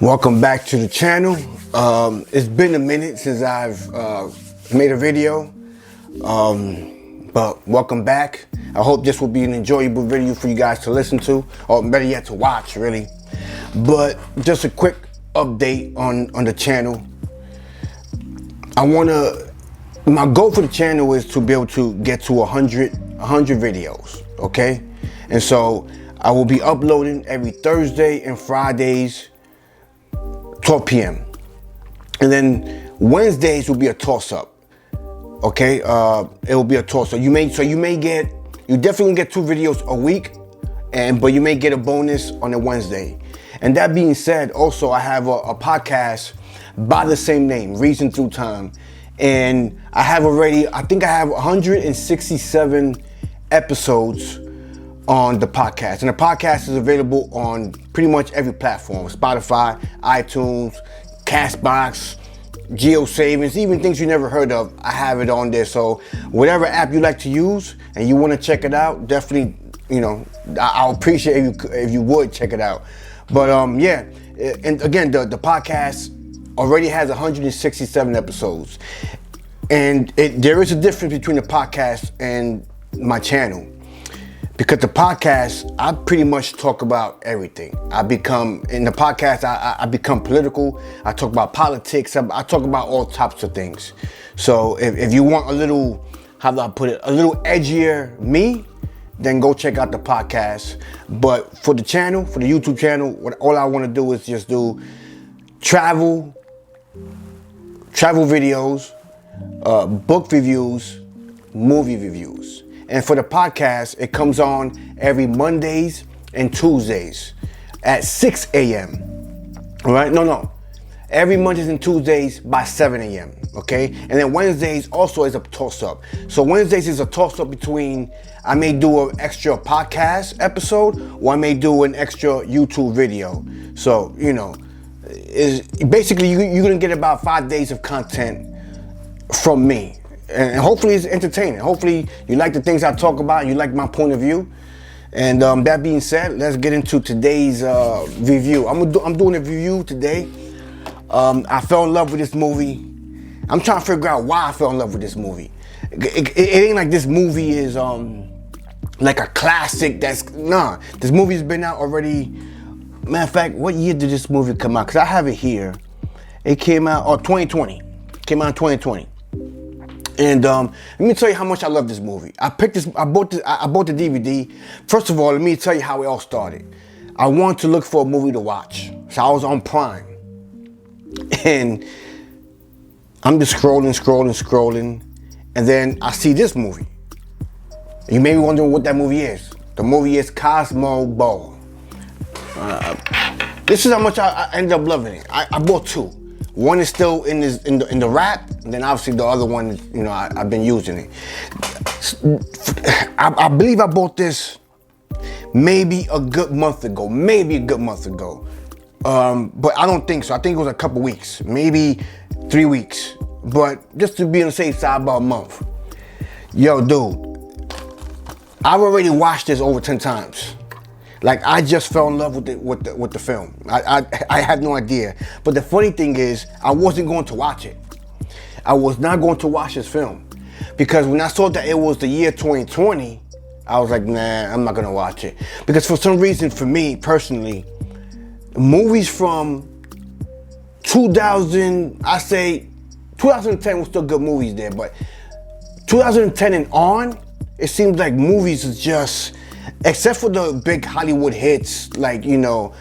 Welcome back to the channel. It's been a minute since I've made a video, but welcome back. I hope this will be an enjoyable video for you guys to listen to, or better yet, to watch, really. But just a quick update on the channel. My goal for the channel is to be able to get to 100 videos, okay? And so I will be uploading every Thursday and Fridays, 12 p.m. And then Wednesdays will be a toss-up. Okay, it will be a toss-up. You definitely get 2 videos a week, but you may get a bonus on a Wednesday. And that being said, also I have a podcast by the same name, Reason Through Time. And I think I have 167 episodes on the podcast. And the podcast is available on pretty much every platform: Spotify, iTunes, Castbox, GeoSavings, even things you never heard of. I have it on there. So whatever app you like to use and you want to check it out, definitely, I'll appreciate if you would check it out. But yeah, and again, the podcast already has 167 episodes. And there is a difference between the podcast and my channel. Because the podcast, I pretty much talk about everything. In the podcast, I become political. I talk about politics. I talk about all types of things. So if you want a little, how do I put it, a little edgier me, then go check out the podcast. But for the channel, for the YouTube channel, all I want to do is just do travel videos, book reviews, movie reviews. And for the podcast, it comes on every Mondays and Tuesdays at 6 a.m. All right? No. Every Mondays and Tuesdays by 7 a.m. Okay? And then Wednesdays also is a toss-up. So Wednesdays is a toss-up between, I may do an extra podcast episode, or I may do an extra YouTube video. So, is basically you're going to get about 5 days of content from me. And hopefully it's entertaining. Hopefully you like the things I talk about. You like my point of view. And that being said, let's get into today's review. I'm doing a review today. I fell in love with this movie. I'm trying to figure out why I fell in love with this movie. It ain't like this movie is like a classic. This movie's been out already. Matter of fact, what year did this movie come out? Because I have it here. It came out 2020. Came out in 2020. And let me tell you how much I love this movie. I bought the DVD. First of all, let me tell you how it all started. I wanted to look for a movie to watch. So I was on Prime. And I'm just scrolling. And then I see this movie. You may be wondering what that movie is. The movie is Cosmoball. This is how much I ended up loving it. I bought 2. One is still in the wrap, and then obviously the other one, I've been using it. I believe I bought this maybe a good month ago. But I don't think so. I think it was a couple weeks, maybe 3 weeks. But just to be on the safe side, about a month. Yo, dude, I've already watched this over 10 times. Like, I just fell in love with the film. I had no idea. But the funny thing is, I wasn't going to watch it. I was not going to watch this film. Because when I saw that it was the year 2020, I was like, nah, I'm not going to watch it. Because for some reason, for me, personally, movies from 2010 was still good movies there. But 2010 and on, it seems like movies is just... Except for the big Hollywood hits, like Endgame,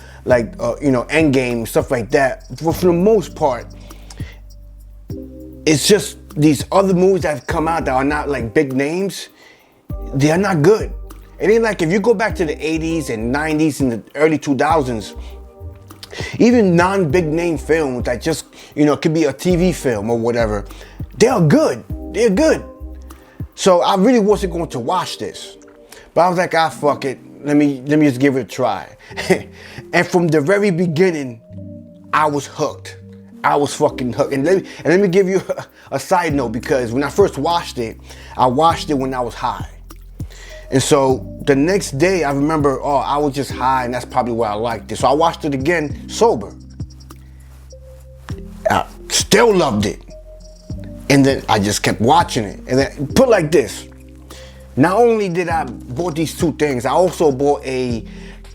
stuff like that. But for the most part, it's just these other movies that have come out that are not like big names. They are not good. It ain't like if you go back to the 80s and 90s and the early 2000s, even non-big name films that just, it could be a TV film or whatever, they are good. They're good. So I really wasn't going to watch this. But I was like, fuck it. Let me just give it a try. And from the very beginning, I was hooked. I was fucking hooked. And let me give you a side note, because when I first watched it, I watched it when I was high. And so the next day, I remember, I was just high, and that's probably why I liked it. So I watched it again sober. still loved it. And then I just kept watching it. And then put it like this. Not only did I bought these two things, I also bought a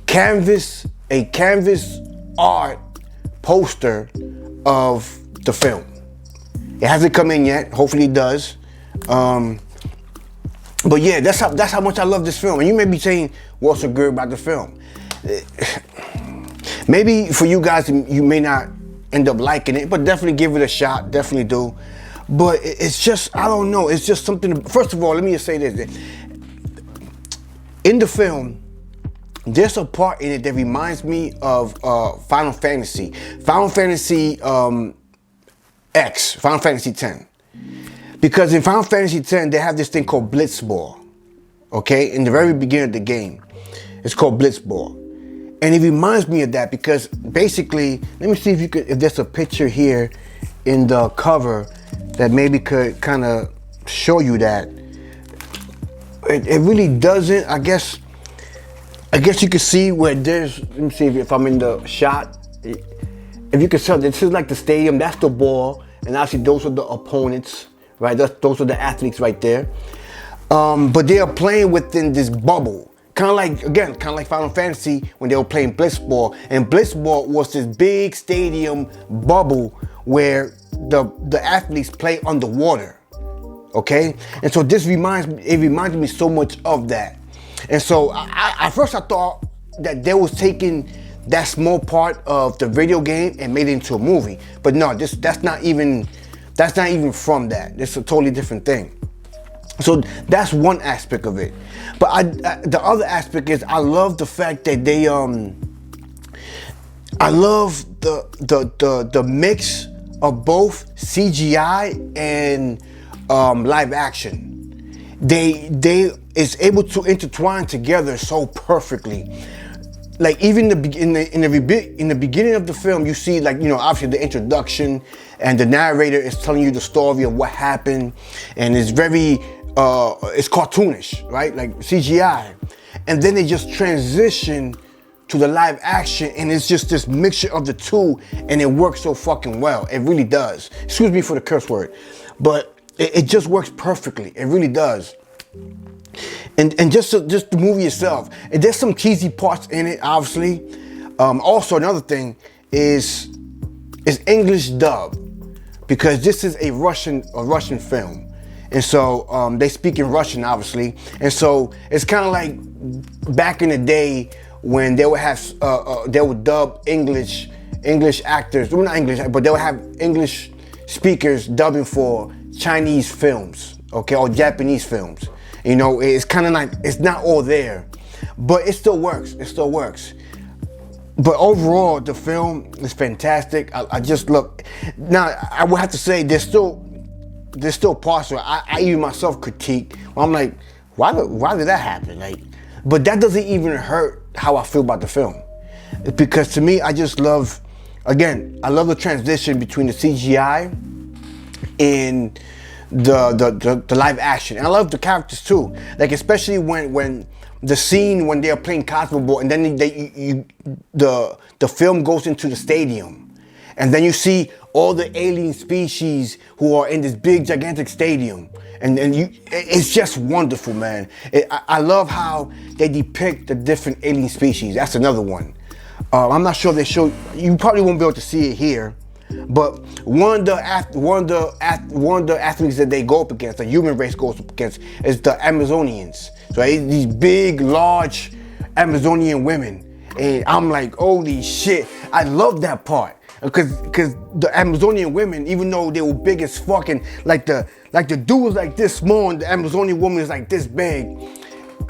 canvas art poster of the film. It hasn't come in yet. Hopefully it does. But yeah, that's how much I love this film. And you may be saying, what's so good about the film? Maybe for you guys, you may not end up liking it, but definitely give it a shot. Definitely do. But it's just, I don't know. It's just something. First of all, let me just say this. In the film, there's a part in it that reminds me of Final Fantasy. Final Fantasy X, Final Fantasy X. Because in Final Fantasy X, they have this thing called Blitzball. Okay? In the very beginning of the game. It's called Blitzball. And it reminds me of that because basically, let me see if there's a picture here in the cover that maybe could kind of show you that. It really doesn't. I guess you can see where there's, let me see if I'm in the shot. If you can tell, this is like the stadium, that's the ball, and actually those are the opponents, right? Those are the athletes right there. But they are playing within this bubble. Kind of like Final Fantasy when they were playing Blitzball. And Blitzball was this big stadium bubble where the athletes play underwater. Okay? And so this reminds me so much of that. And so at first I thought that they was taking that small part of the video game and made it into a movie. But no, that's not even from that. It's a totally different thing. So that's one aspect of it. But the other aspect is I love the fact that they I love the mix of both CGI and live action. They is able to intertwine together so perfectly. Like even in the beginning of the film, you see, like, you know, obviously the introduction and the narrator is telling you the story of what happened, and it's very it's cartoonish, right? Like CGI, and then they just transition to the live action, and it's just this mixture of the two, and it works so fucking well. It really does. Excuse me for the curse word, but it just works perfectly. It really does. And just the movie itself, and there's some cheesy parts in it, obviously. Also, another thing is English dub, because this is a Russian film, and so they speak in Russian, obviously, and so it's kind of like back in the day when they would have they would dub English actors, well, not English, but they would have English speakers dubbing for Chinese films, okay, or Japanese films. You know, it's kind of like, it's not all there, but it still works. It still works. But overall, the film is fantastic. I just look. Now, I would have to say there's still parts where I even myself critique. I'm like, why did that happen? Like, but that doesn't even hurt how I feel about the film, because to me, I just love. Again, I love the transition between the CGI and the live action. And I love the characters too. Like, especially when the scene when they're playing Cosmoball, and then the film goes into the stadium, and then you see all the alien species who are in this big gigantic stadium, and it's just wonderful, man. I love how they depict the different alien species. That's another one. I'm not sure if they show. You probably won't be able to see it here. But one of the athletes that they go up against, the human race goes up against, is the Amazonians. So these big, large Amazonian women, and I'm like, holy shit! I love that part, because the Amazonian women, even though they were big as fucking, like the dude was like this small, and the Amazonian woman is like this big.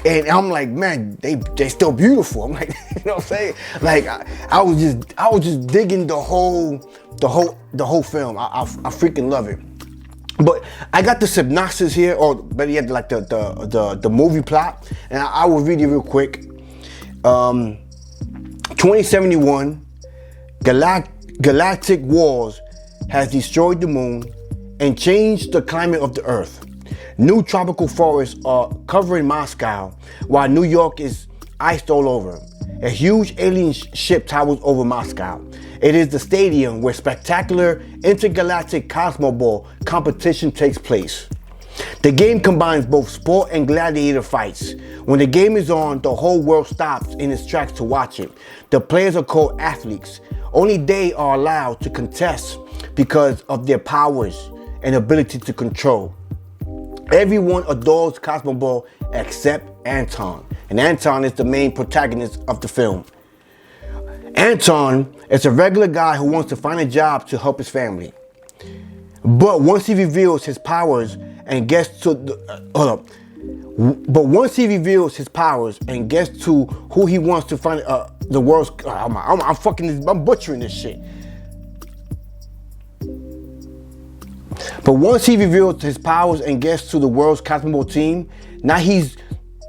And I'm like, man, they still beautiful. I'm like, you know what I'm saying? Like, I was just digging the whole film. I freaking love it. But I got the synopsis here, or better yet, like the movie plot, and I will read it real quick. 2071, galactic wars has destroyed the moon and changed the climate of the Earth. New tropical forests are covering Moscow, while New York is iced all over. A huge alien ship towers over Moscow. It is the stadium where spectacular intergalactic Cosmoball competition takes place. The game combines both sport and gladiator fights. When the game is on, the whole world stops in its tracks to watch it. The players are called athletes. Only they are allowed to contest because of their powers and ability to control. Everyone adores Cosmoball except Anton. And Anton is the main protagonist of the film. Anton is a regular guy who wants to find a job to help his family. But once he reveals his powers and gets to who he wants to find the world's I'm butchering this shit. But once he reveals his powers and gets to the world's Cosmoball team, now he's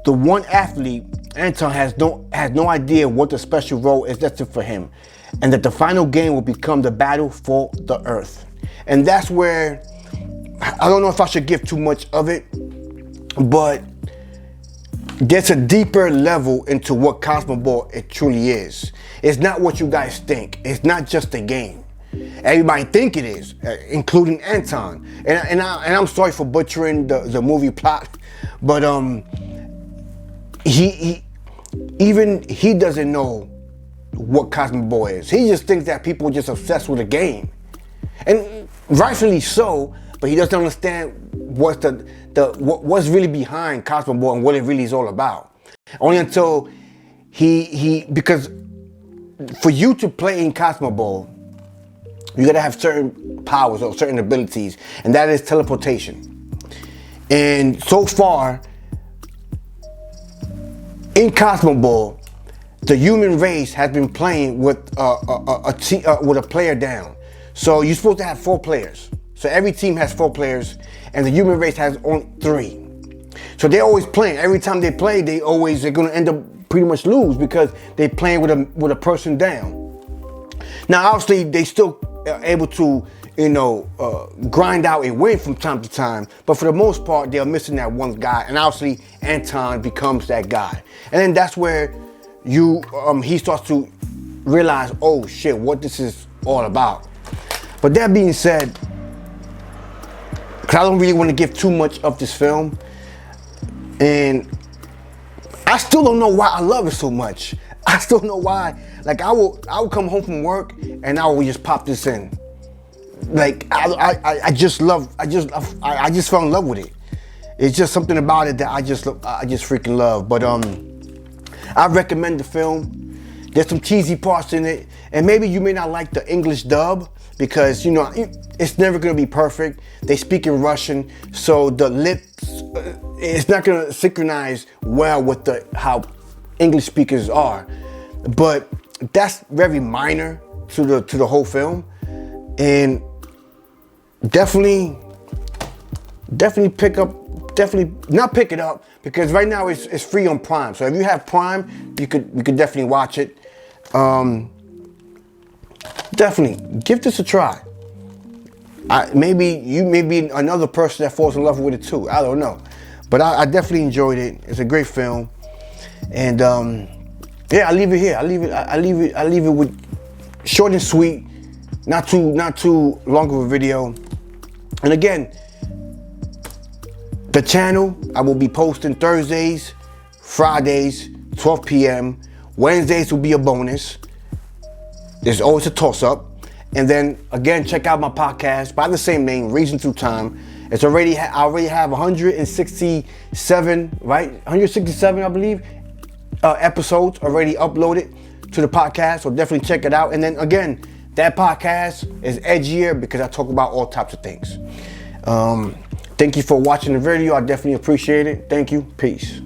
the one athlete. Anton has no idea what the special role is destined for him, and that the final game will become the battle for the Earth. And that's where, I don't know if I should give too much of it, but gets a deeper level into what Cosmoball it truly is. It's not what you guys think. It's not just a game. Everybody think it is, including Anton. And I'm sorry for butchering the movie plot, but he doesn't know what Cosmoball is. He just thinks that people are just obsessed with a game, and rightfully so. But he doesn't understand what's really behind Cosmoball and what it really is all about. Only until because for you to play in Cosmoball, you gotta have certain powers or certain abilities, and that is teleportation. And so far, in Cosmoball, the human race has been playing with a player down. So you're supposed to have 4 players. So every team has 4 players, and the human race has only 3. So they're always playing. Every time they play, they're gonna end up pretty much lose because they're playing with a person down. Now, obviously, they still are able to, grind out and win from time to time, but for the most part, they're missing that one guy, and obviously, Anton becomes that guy. And then that's where he starts to realize, oh shit, what this is all about. But that being said, because I don't really want to give too much of this film, and I still don't know why I love it so much. I still don't know why. Like, I will come home from work and I will just pop this in. Like, I just fell in love with it. It's just something about it that I just freaking love. But I recommend the film. There's some cheesy parts in it, and maybe you may not like the English dub because it's never gonna be perfect. They speak in Russian, so the lips it's not gonna synchronize well with how English speakers are. But that's very minor to the whole film, and definitely not pick it up, because right now it's free on Prime. So if you have Prime, you could definitely watch it. Definitely give this a try. Maybe you may be another person that falls in love with it too. I don't know, but I definitely enjoyed it. It's a great film, and yeah, I leave it here. I leave it with short and sweet, not too long of a video. And again, the channel, I will be posting Thursdays, Fridays, 12 p.m. Wednesdays will be a bonus. There's always a toss-up. And then again, check out my podcast by the same name, Reason Through Time. I already have 167, right? 167, I believe, episodes already uploaded to the podcast. So definitely check it out. And then again, that podcast is edgier because I talk about all types of things. Thank you for watching the video. I definitely appreciate it. Thank you. Peace.